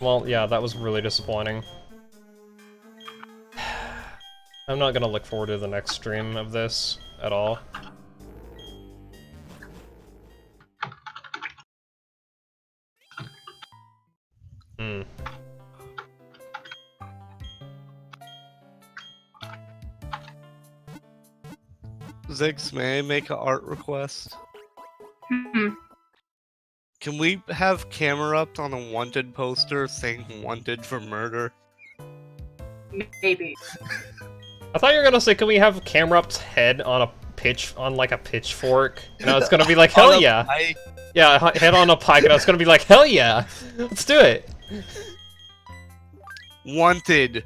Well, yeah, that was really disappointing. I'm not gonna look forward to the next stream of this at all. Zyx, may I make an art request? Hmm. Can we have camera up on a wanted poster saying wanted for murder? Maybe. I thought you were gonna say, can we have Camrup's head on a like a pitchfork? And I was gonna be like, hell yeah! Pike? Yeah, head on a pike, and I was gonna be like, hell yeah! Let's do it! Wanted.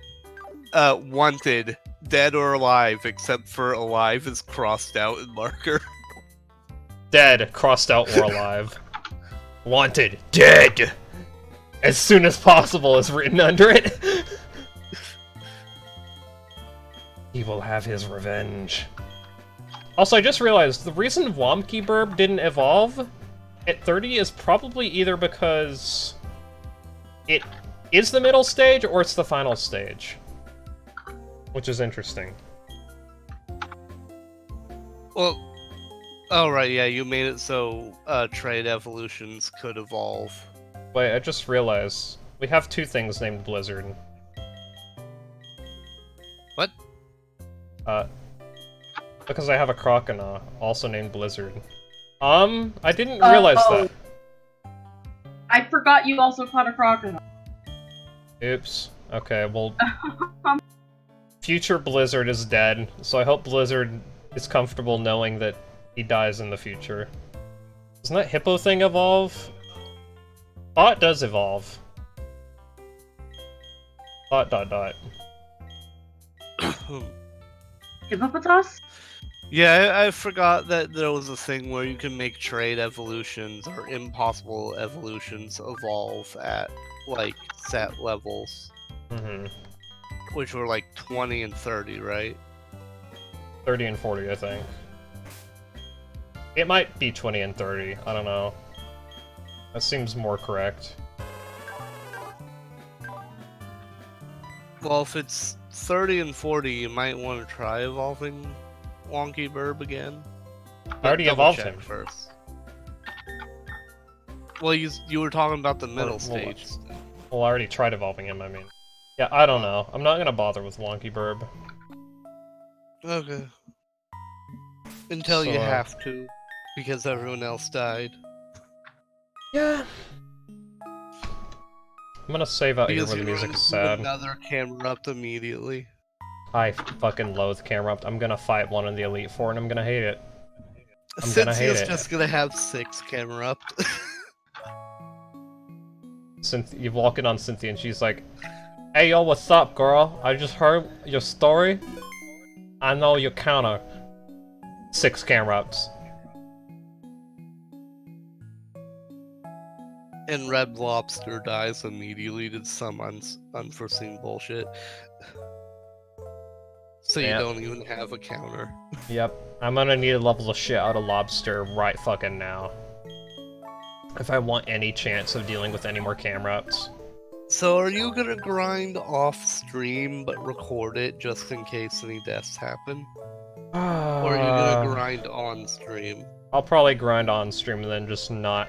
Wanted. Dead or alive, except for alive is crossed out in marker. Dead, crossed out or alive. Wanted, dead! As soon as possible is written under it. He will have his revenge. Also, I just realized, the reason Womki Burb didn't evolve at 30 is probably either because it is the middle stage, or it's the final stage. Which is interesting. Well, oh right, yeah, you made it so trade evolutions could evolve. Wait, I just realized, we have two things named Blizzard. What? Because I have a Crocodile, also named Blizzard. I didn't realize that. I forgot you also caught a crocodile. Oops. Okay, well... Future Blizzard is dead, so I hope Blizzard is comfortable knowing that he dies in the future. Doesn't that hippo thing evolve? Thought does evolve. Dot. Hippopotas? Yeah, I forgot that there was a thing where you can make trade evolutions or impossible evolutions evolve at, like, set levels. Mm-hmm. Which were like 20 and 30, right? 30 and 40, I think. It might be 20 and 30, I don't know. That seems more correct. Well, if it's 30 and 40, you might want to try evolving Wonky Burb again. I already evolved him first. Well, you were talking about the middle Well, stage. Well, I already tried evolving him, I mean. Yeah, I don't know. I'm not gonna bother with Wonky Burb. Okay. Until you have to, because everyone else died. Yeah. I'm gonna save out here where the music is sad. Another Camrupt immediately. I fucking loathe Camrupt. I'm gonna fight one in the Elite Four and I'm gonna hate it. I'm gonna hate it. Just gonna have 6 Camrupt. You walk in on Cynthia and she's like, "Hey yo, what's up, girl? I just heard your story. I know your counter. 6 Camrupts." And Red Lobster dies immediately to some unforeseen bullshit. So you don't even have a counter. Yep. I'm gonna need to level the shit out of Lobster right fucking now. If I want any chance of dealing with any more Camrupts. So are you gonna grind off stream but record it just in case any deaths happen? Or are you gonna grind on stream? I'll probably grind on stream and then just not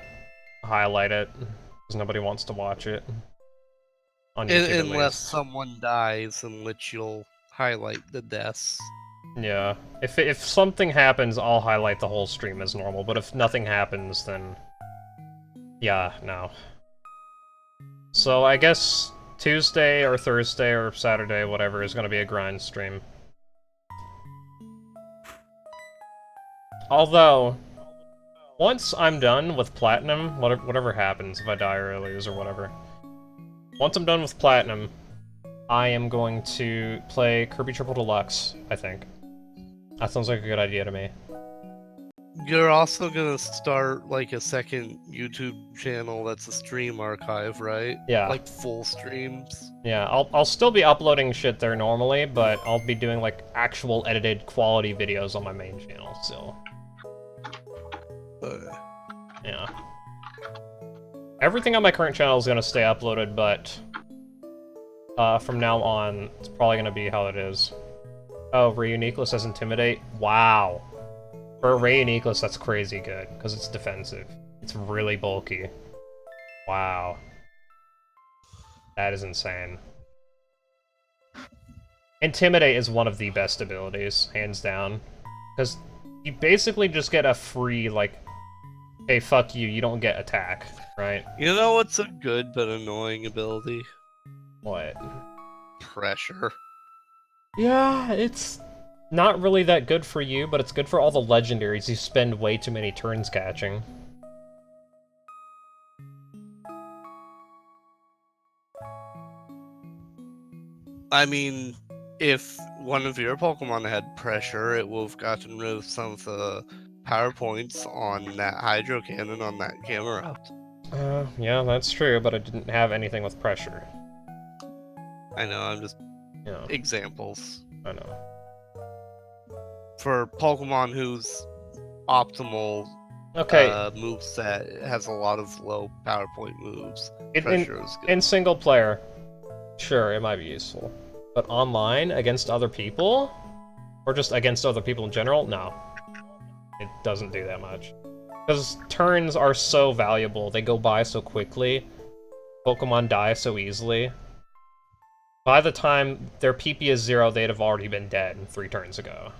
highlight it, because nobody wants to watch it. On YouTube, unless someone dies, in which you'll highlight the deaths. Yeah. If something happens, I'll highlight the whole stream as normal, but if nothing happens, then... yeah, no. So I guess Tuesday or Thursday or Saturday, whatever, is gonna be a grind stream. Although, once I'm done with Platinum, whatever happens, if I die or lose or whatever. Once I'm done with Platinum, I am going to play Kirby Triple Deluxe, I think. That sounds like a good idea to me. You're also gonna start, like, a second YouTube channel that's a stream archive, right? Yeah. Like, full streams? Yeah, I'll still be uploading shit there normally, but I'll be doing, like, actual edited quality videos on my main channel, so... yeah. Everything on my current channel is gonna stay uploaded, but from now on, it's probably gonna be how it is. Oh, Reuniqueless has Intimidate? Wow. For a Reuniqueless, that's crazy good, because it's defensive. It's really bulky. Wow. That is insane. Intimidate is one of the best abilities, hands down. Because you basically just get a free, like, hey, fuck you, you don't get attack, right? You know what's a good but annoying ability? What? Pressure. Yeah, it's not really that good for you, but it's good for all the legendaries you spend way too many turns catching. I mean, if one of your Pokemon had pressure, it would have gotten rid of some of the power points on that Hydro Cannon on that Camerupt. Yeah, that's true, but I didn't have anything with pressure. I know, I'm just Yeah, examples. I know. For Pokemon whose optimal Okay, moveset has a lot of low power point moves, in, pressure is good. in single player, sure, it might be useful. But online, against other people? Or just against other people in general? No. It doesn't do that much. Because turns are so valuable, they go by so quickly. Pokemon die so easily. By the time their PP is 0, they'd have already been dead 3 turns ago.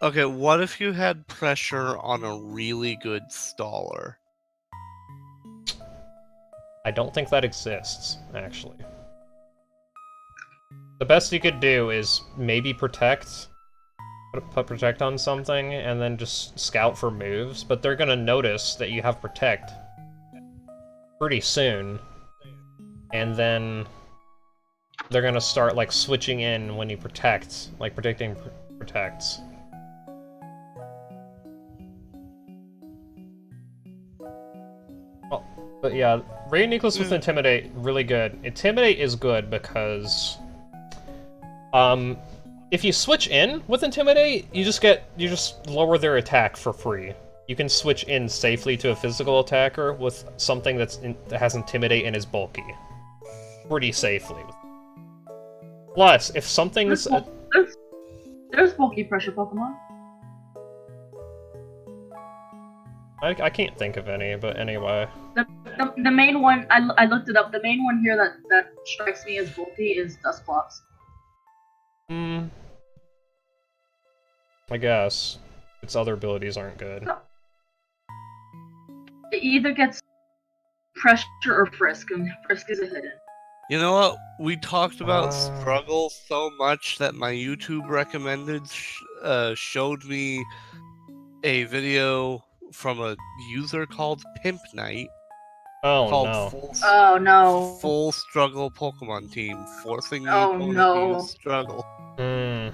Okay, what if you had pressure on a really good staller? I don't think that exists, actually. The best you could do is maybe protect, put protect on something, and then just scout for moves, but they're gonna notice that you have protect pretty soon, and then they're gonna start, like, switching in when you protect, like, predicting protects. But yeah, Reuniqueless with Intimidate, really good. Intimidate is good because, if you switch in with Intimidate, you just lower their attack for free. You can switch in safely to a physical attacker with something that has Intimidate and is bulky. Pretty safely. Plus, if something's... There's bulky pressure Pokemon. I can't think of any, but anyway. The main one, I looked it up, the main one here that strikes me as bulky is Dusclops. I guess. Its other abilities aren't good. It either gets pressure or frisk, and frisk is a hidden. You know what? We talked about struggle so much that my YouTube recommended showed me a video from a user called Pimp Knight. Oh Called no. Full Struggle Pokemon Team, forcing the opponent to use struggle. Oh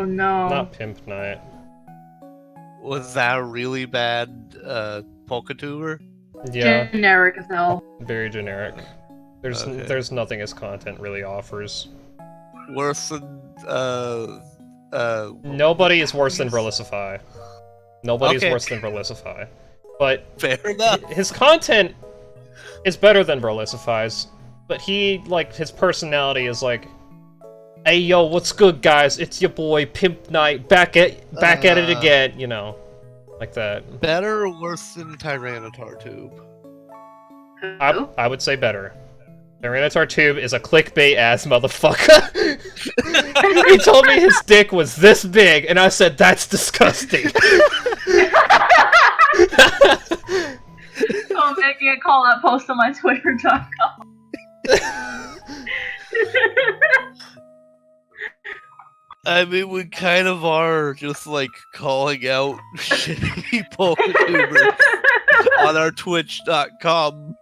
no. Not Pimp Knight. Was that a really bad Poketuber? Yeah. Generic as hell. Very generic. There's nothing his content really offers. Worse than Nobody is worse than Verlisify. Nobody's worse than Verlisify. But fair enough. His content is better than Verlisify's, but his personality is like, hey yo, what's good guys? It's your boy Pimp Knight back at it again, you know. Like that. Better or worse than Tyranitar Tube? I would say better. Tyranitar Tube is a clickbait-ass motherfucker. He told me his dick was this big, and I said, that's disgusting. Don't make me call that post on my Twitter.com. I mean, we kind of are just, like, calling out shitty Poketubers on our Twitch.com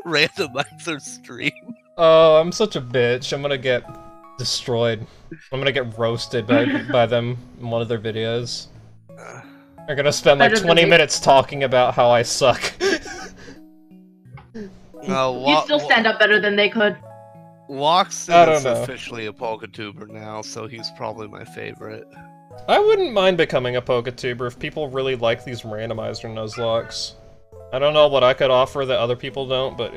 randomizer stream. Oh, I'm such a bitch. I'm gonna get destroyed. I'm gonna get roasted by them in one of their videos. They're gonna spend like 20 minutes talking about how I suck. You still stand up better than they could. Loxton is officially a Poketuber now, so he's probably my favorite. I wouldn't mind becoming a Poketuber if people really like these randomizer Nuzlockes. I don't know what I could offer that other people don't, but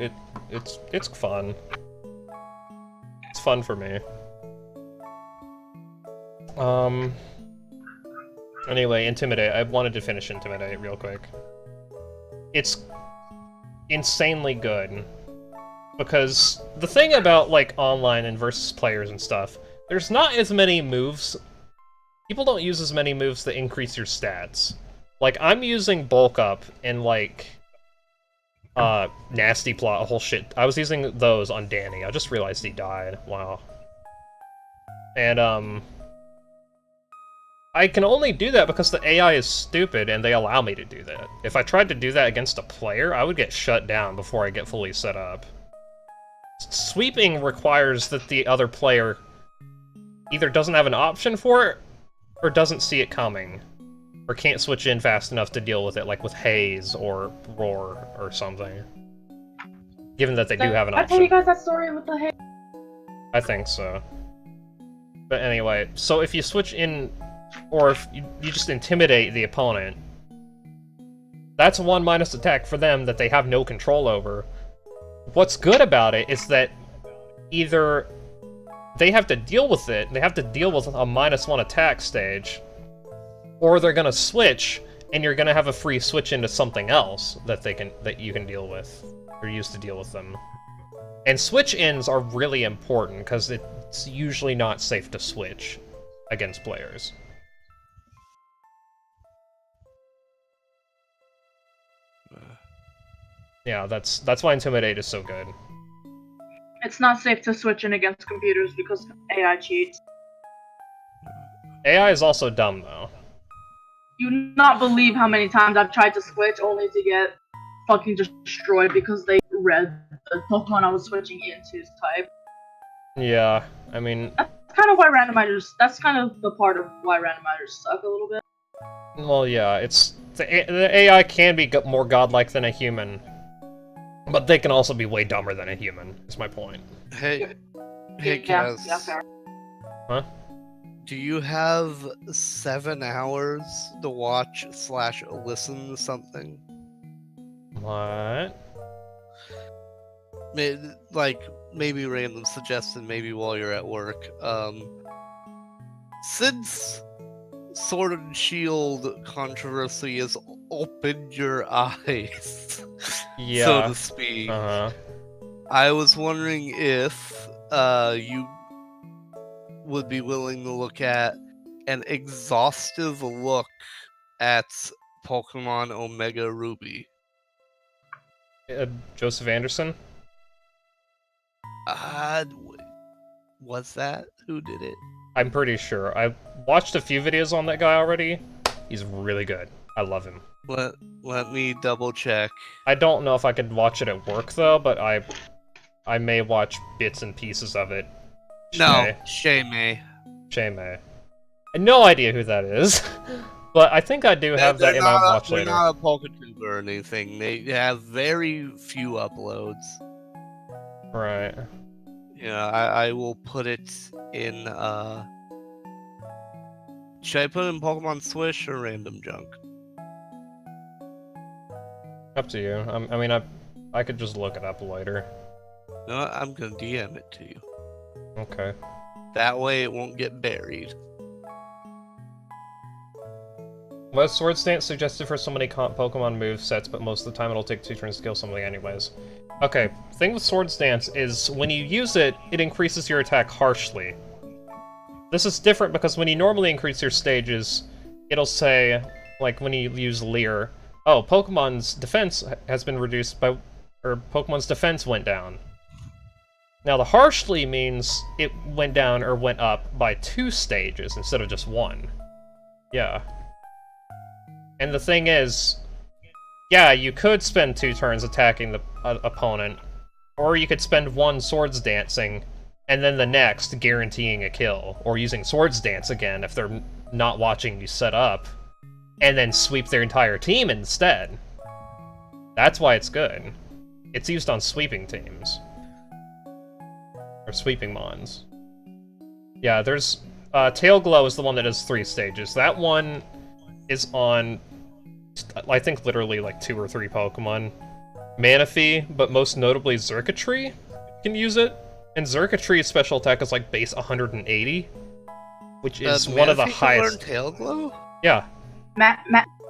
it's fun. It's fun for me. Anyway, Intimidate. I wanted to finish Intimidate real quick. It's insanely good. Because the thing about, like, online and versus players and stuff, there's not as many moves. People don't use as many moves that increase your stats. Like, I'm using Bulk Up and, like, Nasty Plot, a whole shit. I was using those on Danny. I just realized he died. Wow. And, I can only do that because the AI is stupid and they allow me to do that. If I tried to do that against a player, I would get shut down before I get fully set up. Sweeping requires that the other player either doesn't have an option for it, or doesn't see it coming, or can't switch in fast enough to deal with it, like with Haze or Roar or something. Given that they do have an option. I told you guys that story with the Haze. I think so. But anyway, so if you switch in, or if you just intimidate the opponent, that's 1 minus attack for them that they have no control over. What's good about it is that either they have to deal with it, they have to deal with a -1 attack stage, or they're gonna switch, and you're gonna have a free switch into something else that you can deal with, or use to deal with them. And switch-ins are really important, because it's usually not safe to switch against players. Yeah, that's why Intimidate is so good. It's not safe to switch in against computers because AI cheats. AI is also dumb, though. You not believe how many times I've tried to switch only to get fucking destroyed because they read the Pokemon I was switching into's type. Yeah, I mean... That's kind of why randomizers... That's kind of the part of why randomizers suck a little bit. Well, yeah, it's... The AI can be more godlike than a human. But they can also be way dumber than a human, is my point. Hey, Yeah, Kaz. fair. Huh? Do you have 7 hours to watch/listen to something? What? Like, maybe random suggestion, maybe while you're at work. Since Sword and Shield controversy has opened your eyes, Yeah. so to speak, I was wondering if you would be willing to look at an exhaustive look at Pokemon Omega Ruby. Joseph Anderson? Was that? Who did it? I'm pretty sure. I watched a few videos on that guy already. He's really good. I love him. Let me double check. I don't know if I could watch it at work, though, but I may watch bits and pieces of it. No, Shay-Mei. Shay-Mei. I have no idea who that is. But I think I do have that in my watch later. They're not a PokeTuber or anything. They have very few uploads. Right. Yeah, I will put it in, should I put it in Pokemon Swish or Random Junk? Up to you. I mean, I could just look it up later. No, I'm gonna DM it to you. Okay. That way it won't get buried. Well, Sword Stance suggested for so many Pokemon move sets, but most of the time it'll take 2 turns to kill something anyways. Okay, thing with Sword Stance is when you use it, it increases your attack harshly. This is different because when you normally increase your stages, it'll say, like when you use Leer, oh, Pokemon's defense has been reduced by, or Pokemon's defense went down. Now the harshly means it went down or went up by 2 stages instead of just 1. Yeah. And the thing is, yeah, you could spend 2 turns attacking the opponent, or you could spend 1 Swords Dancing, and then the next guaranteeing a kill, or using Swords Dance again if they're not watching you set up, and then sweep their entire team instead. That's why it's good. It's used on sweeping teams. Or sweeping mons. Yeah, there's... Tail Glow is the one that does 3 stages. That one is on I think literally like 2 or 3 Pokemon. Manaphy, but most notably Xurkitree can use it. And Xurkitree's special attack is like base 180, which is one of the highest. Tail Glow? Yeah.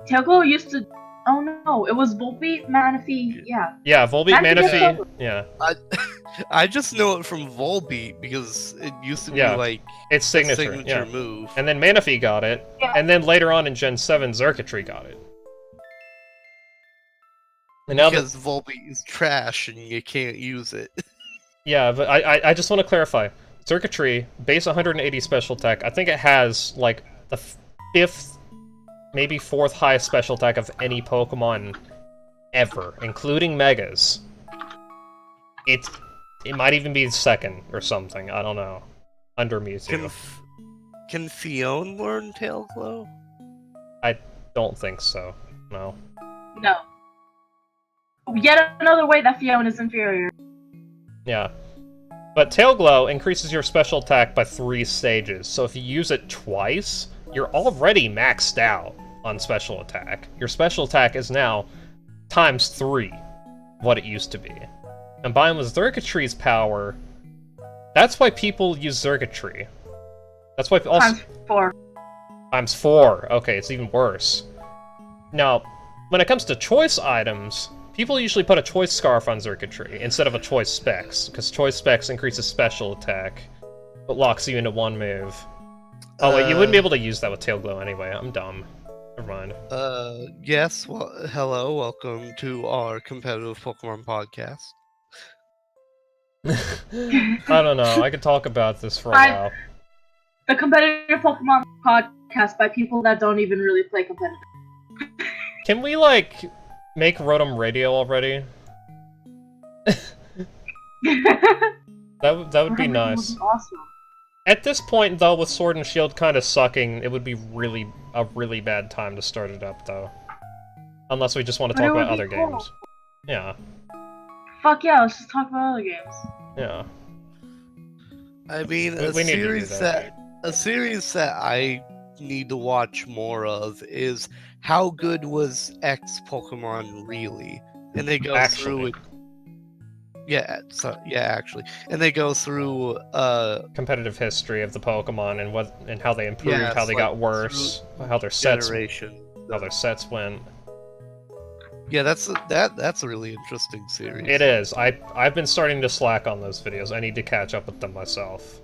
Tailglow used to. Oh no, it was Volbeat, Manaphy, yeah. Yeah, Volbeat, Manaphy, yeah. I just know it from Volbeat because it used to be like its signature move. And then Manaphy got it, and then later on in Gen 7, Xurkitree got it. And now because Volbeat is trash and you can't use it. Yeah, but I just want to clarify. Xurkitree, base 180 special attack, I think it has, like, the 5th, maybe 4th highest special attack of any Pokemon ever, including Megas. It might even be 2nd or something, I don't know. Under Mewtwo. Can Fion learn Tail Glow? I don't think so, no. No. Yet another way that Fiona is inferior. Yeah. But Tail Glow increases your special attack by 3 stages, so if you use it twice, you're already maxed out on special attack. Your special attack is now times 3 what it used to be. Combined with Xurkitree's power, that's why people use Xurkitree. That's why also Times 4. Times 4. Okay, it's even worse. Now, when it comes to choice items, people usually put a Choice Scarf on Xurkitree instead of a Choice Specs, because Choice Specs increases special attack, but locks you into one move. Oh wait, you wouldn't be able to use that with Tail Glow anyway. I'm dumb. Never mind. Yes, well, hello, welcome to our competitive Pokemon podcast. I don't know, I could talk about this for a while. The competitive Pokemon podcast by people that don't even really play competitive. Can we, like, make Rotom Radio already? that would be nice. Awesome. At this point, though, with Sword and Shield kind of sucking, it would be a really bad time to start it up, though. Unless we just want to talk about other games. Yeah. Fuck yeah, let's just talk about other games. Yeah. I mean, we need to do that. A series that I need to watch more of is how good was X Pokemon really? And they go through it. Yeah, actually. And they go through competitive history of the Pokemon and how they improved, how they got worse, how their sets went. Yeah, that's a really interesting series. It is. I've been starting to slack on those videos. I need to catch up with them myself.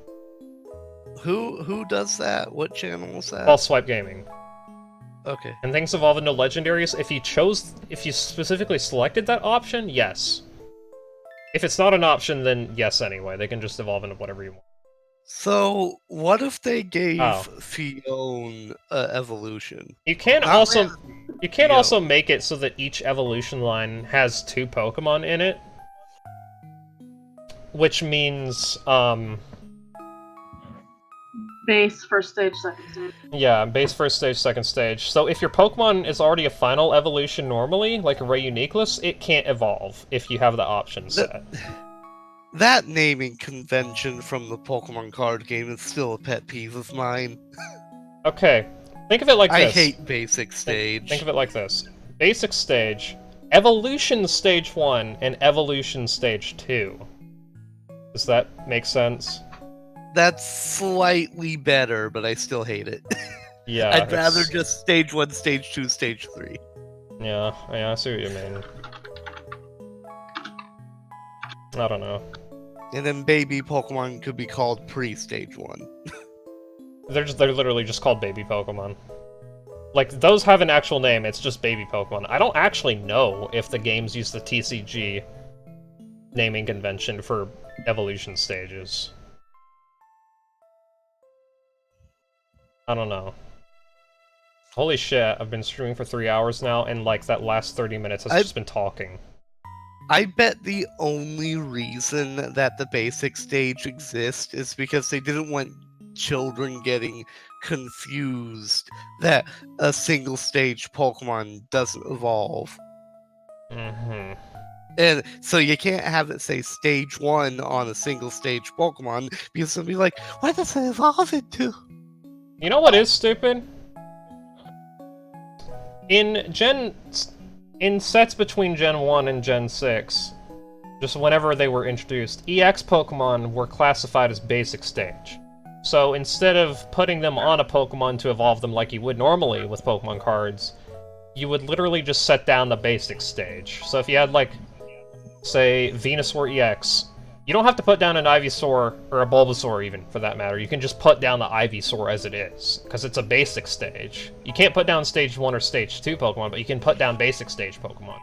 Who does that? What channel is that? False Swipe Gaming. Okay. And things evolve into legendaries. If you specifically selected that option, yes. If it's not an option, then yes anyway. They can just evolve into whatever you want. So, what if they gave Fion evolution? You can also make it so that each evolution line has 2 Pokemon in it. Which means, base, first stage, second stage. Yeah, base, first stage, second stage. So if your Pokemon is already a final evolution normally, like a Ray Uniqueless, it can't evolve if you have the option set. That naming convention from the Pokemon card game is still a pet peeve of mine. Okay, think of it like this. I hate Basic Stage. Think of it like this. Basic Stage, Evolution Stage 1, and Evolution Stage 2. Does that make sense? That's slightly better, but I still hate it. Yeah, I'd rather just Stage 1, Stage 2, Stage 3. Yeah, I see what you mean. I don't know. And then baby Pokemon could be called pre-Stage 1. They're literally just called baby Pokemon. Like, those have an actual name, it's just baby Pokemon. I don't actually know if the games use the TCG naming convention for evolution stages. I don't know. Holy shit, I've been streaming for 3 hours now, and like that last 30 minutes has just been talking. I bet the only reason that the basic stage exists is because they didn't want children getting confused that a single stage Pokemon doesn't evolve. Mm-hmm. And so you can't have it say stage 1 on a single stage Pokemon because they'll be like, what does it evolve into? You know what is stupid? in sets between Gen 1 and Gen 6, just whenever they were introduced, EX Pokemon were classified as basic stage. So instead of putting them on a Pokemon to evolve them like you would normally with Pokemon cards, you would literally just set down the basic stage. So if you had, like, say, Venusaur EX, you don't have to put down an Ivysaur, or a Bulbasaur even, for that matter. You can just put down the Ivysaur as it is, because it's a basic stage. You can't put down Stage 1 or Stage 2 Pokemon, but you can put down basic stage Pokemon.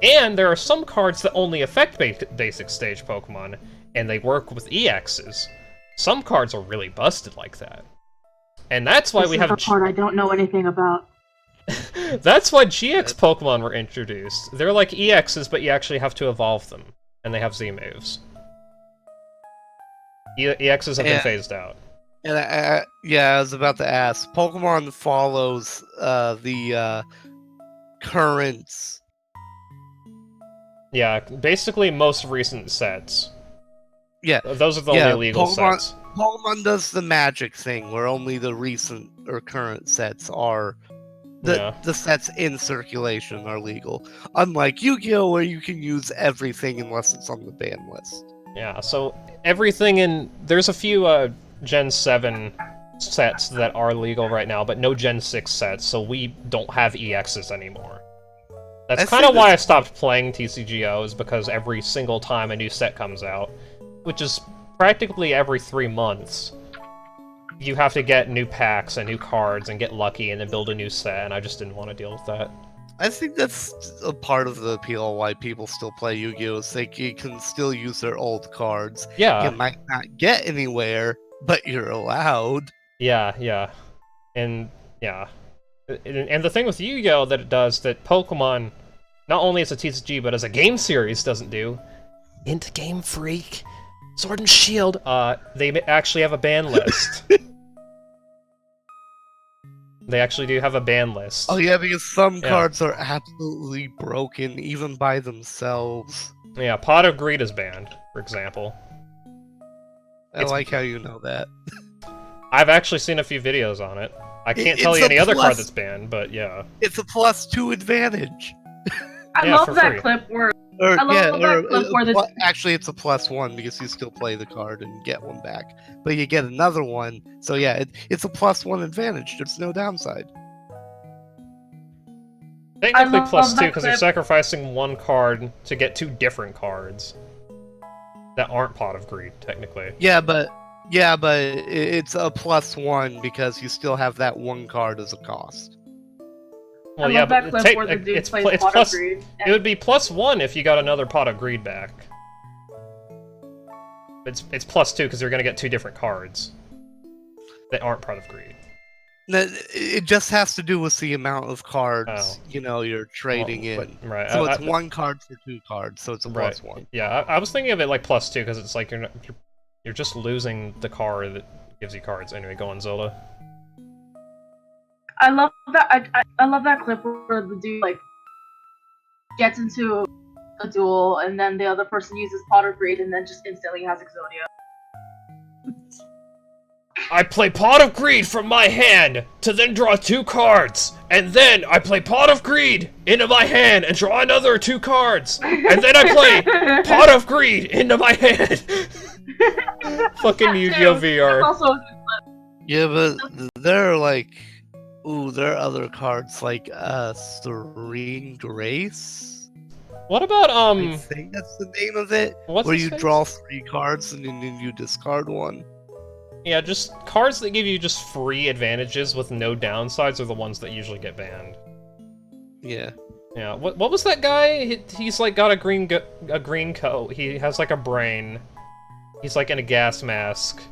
And there are some cards that only affect basic stage Pokemon, and they work with EXs. Some cards are really busted like that. And that's why we have... This is the part I don't know anything about. That's why GX Pokemon were introduced. They're like EXs, but you actually have to evolve them. And they have Z moves. EXs have been phased out. And I was about to ask. Pokemon follows the current... Yeah, basically most recent sets. Yeah. Those are the only legal sets. Pokemon does the magic thing, where only the recent or current sets are... The sets in circulation are legal. Unlike Yu-Gi-Oh! Where you can use everything unless it's on the ban list. Yeah, so everything in... There's a few Gen 7 sets that are legal right now, but no Gen 6 sets, so we don't have EXs anymore. That's kind of why I stopped playing TCGOs, because every single time a new set comes out, which is practically every 3 months, you have to get new packs and new cards and get lucky and then build a new set, and I just didn't want to deal with that. I think that's a part of the appeal of why people still play Yu-Gi-Oh! Is they can still use their old cards. Yeah. You might not get anywhere, but you're allowed. Yeah. And, yeah. And the thing with Yu-Gi-Oh! That it does that Pokemon, not only as a TCG, but as a game series doesn't do, Int Game Freak, Sword and Shield, they actually have a ban list. They actually do have a ban list. Oh yeah, because some cards are absolutely broken, even by themselves. Yeah, Pot of Greed is banned, for example. I like how you know that. I've actually seen a few videos on it. I can't tell you any other card that's banned, but yeah. It's a +2 advantage. I love that clip where... Actually, it's a +1 because you still play the card and get one back. But you get another one, so yeah, it's a +1 advantage. There's no downside. Technically +2 because you're sacrificing one card to get 2 different cards that aren't Pot of Greed, technically. Yeah, but it's a +1 because you still have that one card as a cost. Well, yeah, but it would be +1 if you got another Pot of Greed back. It's +2 because you're going to get 2 different cards that aren't Pot of Greed. It just has to do with the amount of cards you're trading in. Right. So it's 1 card for 2 cards, so it's a +1. Yeah, I was thinking of it like +2 because it's like you're just losing the card that gives you cards. Anyway, go on, Zelda. I love that. I love that clip where the dude like gets into a duel and then the other person uses Pot of Greed and then just instantly has Exodia. I play Pot of Greed from my hand to then draw 2 cards, and then I play Pot of Greed into my hand and draw another 2 cards, and then I play Pot of Greed into my hand. Fucking Yu-Gi-Oh! VR. Yeah, but they're like. Ooh, there are other cards like Serene Grace. What about I think that's the name of it. Where you draw 3 cards and then you discard 1. Yeah, just cards that give you just free advantages with no downsides are the ones that usually get banned. Yeah. Yeah. What was that guy? He's like got a green coat. He has like a brain. He's like in a gas mask.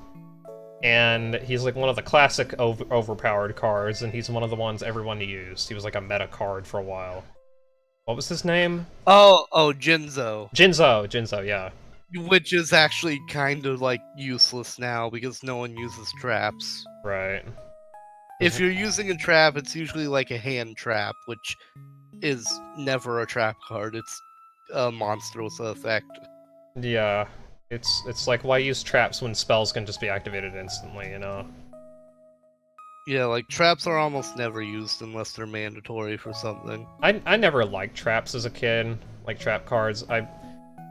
And he's like one of the classic overpowered cards, and he's one of the ones everyone used. He was like a meta card for a while. What was his name? Oh, Jinzo. Jinzo, yeah. Which is actually kind of like useless now because no one uses traps. Right. If you're using a trap, it's usually like a hand trap, which is never a trap card. It's a monstrous effect. Yeah. It's like, why use traps when spells can just be activated instantly, you know? Yeah, like traps are almost never used unless they're mandatory for something. I never liked traps as a kid, like trap cards.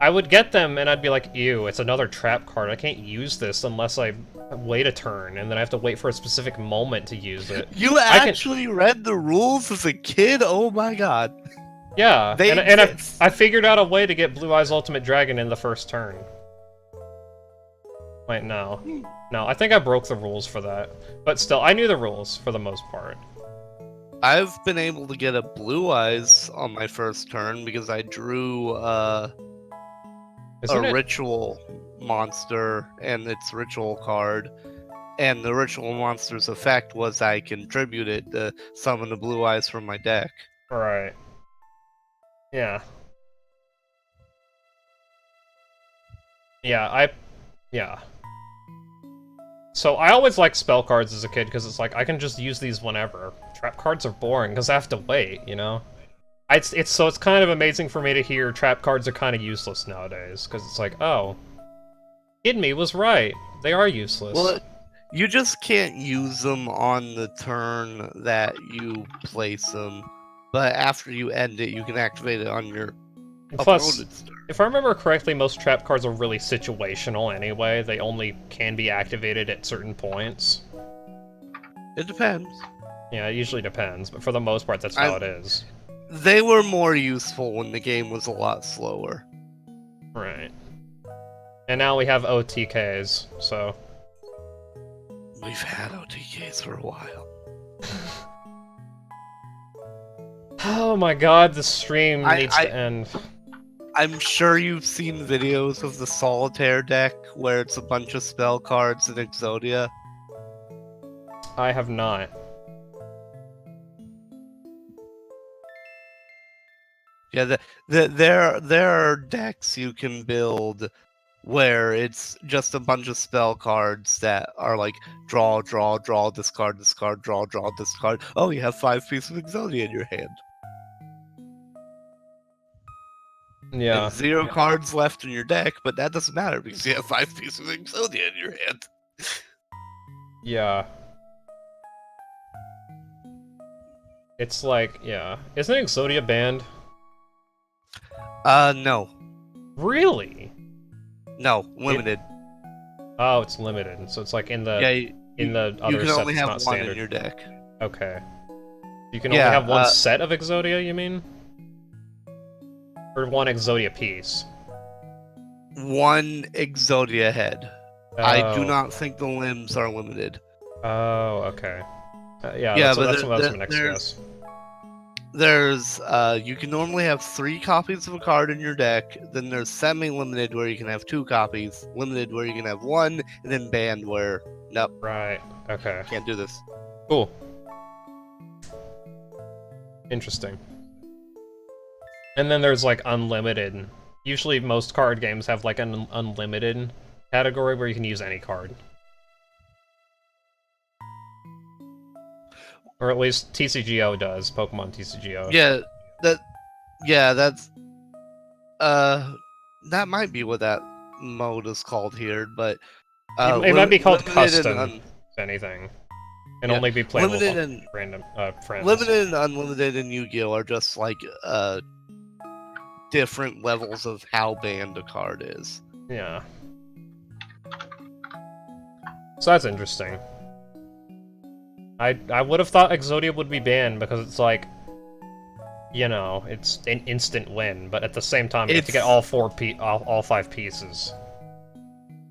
I would get them and I'd be like, ew, it's another trap card. I can't use this unless I wait a turn, and then I have to wait for a specific moment to use it. You actually read the rules as a kid? Oh my god. Yeah, They and exist. I figured out a way to get Blue Eyes Ultimate Dragon in the first turn. Wait, no. No, I think I broke the rules for that. But still, I knew the rules for the most part. I've been able to get a Blue Eyes on my first turn because I drew Isn't it? ritual monster and its ritual card. And the ritual monster's effect was I contributed to summon the Blue Eyes from my deck. Right. Yeah. Yeah, yeah. So I always liked spell cards as a kid, because it's like, I can just use these whenever. Trap cards are boring, because I have to wait, you know? It's kind of amazing for me to hear trap cards are kind of useless nowadays, because it's like, oh, Kid Me was right. They are useless. Well, you just can't use them on the turn that you place them, but after you end it, you can activate it on your Plus, opponent's turn. if I remember correctly, most trap cards are really situational anyway. They only can be activated at certain points. It depends. Yeah, it usually depends, but for the most part, that's how it is. They were more useful when the game was a lot slower. Right. And now we have OTKs, so... We've had OTKs for a while. Oh my god, the stream needs to end. I'm sure you've seen videos of the Solitaire deck where it's a bunch of spell cards and Exodia. I have not. Yeah, there are decks you can build where it's just a bunch of spell cards that are like draw, draw, draw, discard, discard, draw, draw, discard. Oh, you have 5 pieces of Exodia in your hand. Yeah. And 0 cards left in your deck, but that doesn't matter because you have 5 pieces of Exodia in your hand. Yeah. It's like, yeah. Isn't Exodia banned? No. Really? No, limited. Oh, it's limited. So it's like in the Yeah, the other you can sets, only it's have not one standard. in your deck. Okay. You can Yeah, only have one set of Exodia, you mean? Or one Exodia piece? One Exodia head. I do Oh. not think the limbs are limited. Oh, okay. Yeah, Yeah, that's, but that's what was my next guess. There's, you can normally have 3 copies of a card in your deck, then there's semi-limited where you can have 2 copies, limited where you can have 1, and then banned where, nope, Right, okay. can't do this. Cool. Interesting. And then there's, like, unlimited. Usually most card games have, like, an unlimited category where you can use any card. Or at least TCGO does, Pokemon TCGO. That's, that might be what that mode is called here, but, it might be called limited custom, and if anything. Can Yeah, only be playable limited with and random friends. limited and unlimited in Yu-Gi-Oh are just like different levels of how banned a card is. Yeah. So that's interesting. I would have thought Exodia would be banned because it's like, you know, it's an instant win, but at the same time you have to get all 5 pieces.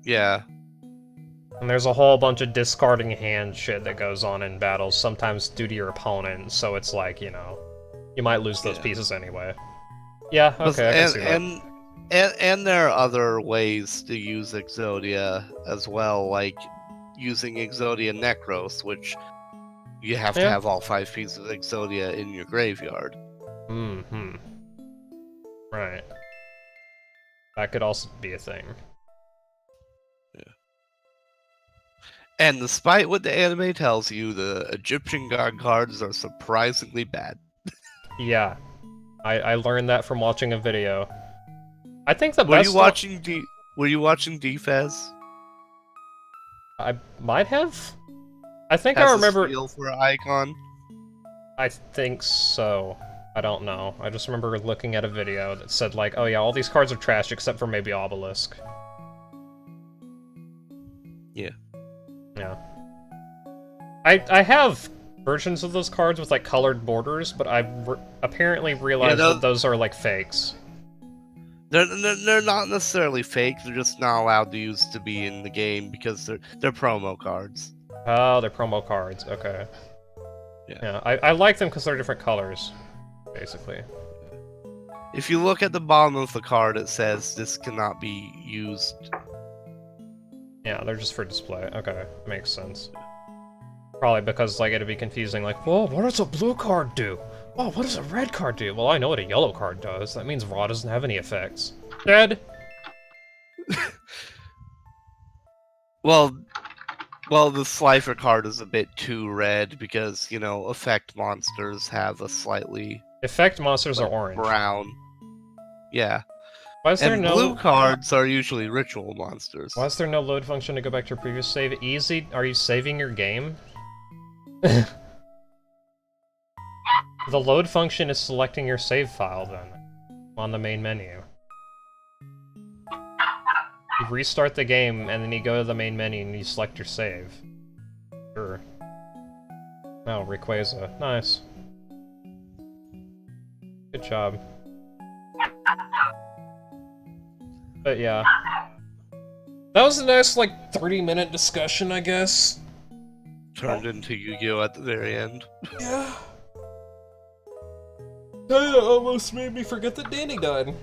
Yeah. And there's a whole bunch of discarding hand shit that goes on in battles, sometimes due to your opponent, so it's like, you know, you might lose those pieces anyway. Yeah, okay, I can see that. And there are other ways to use Exodia as well, like using Exodia Necros, which you have to have all 5 pieces of Exodia in your graveyard. Mm-hmm. Right. That could also be a thing. Yeah. And despite what the anime tells you, the Egyptian god cards are surprisingly bad. Yeah. I learned that from watching a video. I think the Were best you watching Were you watching DFES? I might have? I think has I a remember. seal for an icon. I think so. I don't know. I just remember looking at a video that said like, oh yeah, all these cards are trash except for maybe Obelisk. Yeah. Yeah. I have versions of those cards with like colored borders, but I apparently realized that those are like fakes. They're not necessarily fake. They're just not allowed to be in the game because they're promo cards. Oh, they're promo cards. Okay. Yeah. I like them because they're different colors, basically. If you look at the bottom of the card, it says this cannot be used. Yeah, they're just for display. Okay, makes sense. Probably because like it'd be confusing. Like, whoa, what does a blue card do? Oh, what does a red card do? Well, I know what a yellow card does. That means raw doesn't have any effects. Dead. Well, the Slifer card is a bit too red because, you know, effect monsters have a slightly... Effect monsters are orange. Brown. Yeah. Why is there and no... blue cards are usually ritual monsters. Why is there no load function to go back to your previous save? Easy? Are you saving your game? The load function is selecting your save file, then, on the main menu. You restart the game, and then you go to the main menu and you select your save. Sure. Oh, Rayquaza. Nice. Good job. But yeah. That was a nice, like, 30-minute discussion, I guess. Turned into Yu-Gi-Oh! At the very end. Yeah. That almost made me forget that Danny died.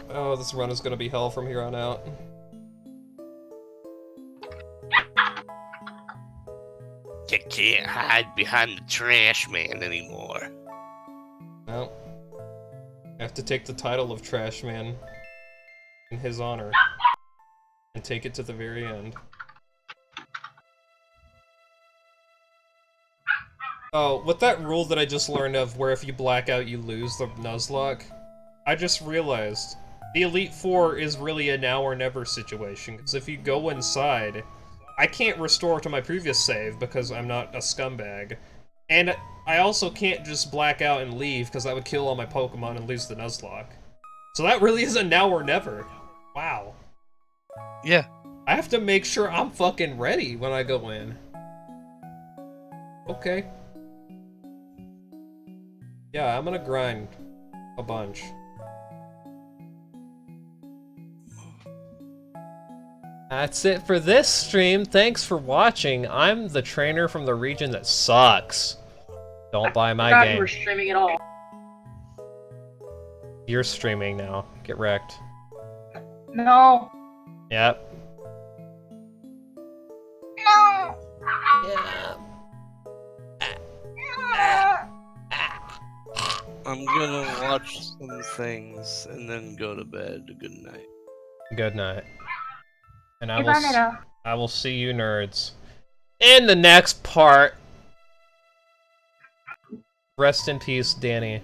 Oh, this run is gonna be hell from here on out. You can't hide behind the trash man anymore. No. I have to take the title of Trash Man in his honor and take it to the very end. Oh, with that rule that I just learned of where if you black out you lose the Nuzlocke, I just realized the Elite Four is really a now or never situation, because if you go inside, I can't restore to my previous save because I'm not a scumbag, and I also can't just black out and leave because that would kill all my Pokemon and lose the Nuzlocke. So that really is a now or never. Wow. Yeah. I have to make sure I'm fucking ready when I go in. Okay. Yeah, I'm gonna grind a bunch. That's it for this stream. Thanks for watching. I'm the trainer from the region that sucks. Don't buy my game. We're streaming at all. You're streaming now. Get wrecked. No. Yep. No. Yeah. I'm gonna watch some things and then go to bed. Good night. Good night. And I will see you nerds in the next part. Rest in peace, Danny.